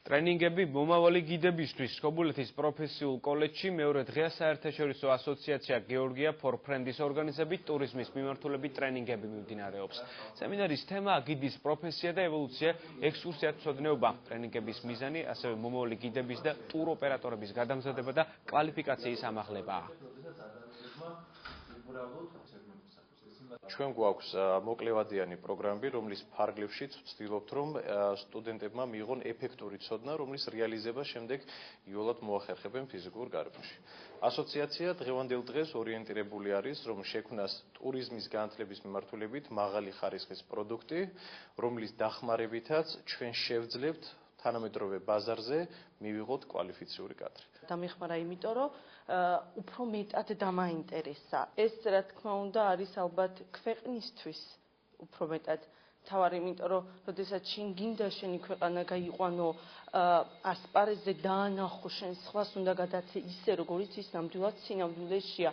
ტრენინგები მომავალი გიდებისთვის სკობულეთის პროფესიულ კოლეჯში მეორე დღეა საერთაშორისო ასოციაცია გეორგია for Friends-ის ორგანიზებით ტურიზმის მიმართულებით ტრენინგები მიმდინარეობს. სემინარის თემაა გიდის პროფესია და ევოლუცია, ექსკურსიათმცოდნეობა. ტრენინგების მიზანი ასევე მომავალი გიდების და ტუროპერატორების გადამზადება და კვალიფიკაციის ამაღლებაა. ჩვენ გვაქვს მოკლევადიანი პროგრამები, რომლის ფარგლებშიც ვცდილობთ, რომ სტუდენტებმა მიიღონ ეფექტური ცოდნა, რომლის რეალიზებას შემდეგ იოლად მოახერხებენ ფიზიკურ გარემოში. ასოციაცია დღევანდელ დღეს ორიენტირებული არის, რომ შექმნას ტურიზმის განათლების მიმართულებით მაღალი ხარისხის პროდუქტი, რომლის დახმარებითაც ჩვენ შევძლებთ თანამედროვე ბაზარზე მივიღოთ კვალიფიციური კადრი. დამეხმარა იმიტომ, რომ უფრო მეტად დამაინტერესა. ეს რა თქმა უნდა არის ალბათ ქვეყნისთვის უფრო მეტად თავარი, იმიტომ რომ როდესაც შენ გინდა შენი ქვეყანა გაიყვანო ასპარეზზე დაანახო შენ სხვას უნდა გადაცე ისე, როგორიც ის ნამდვილად სინამდვილეშია.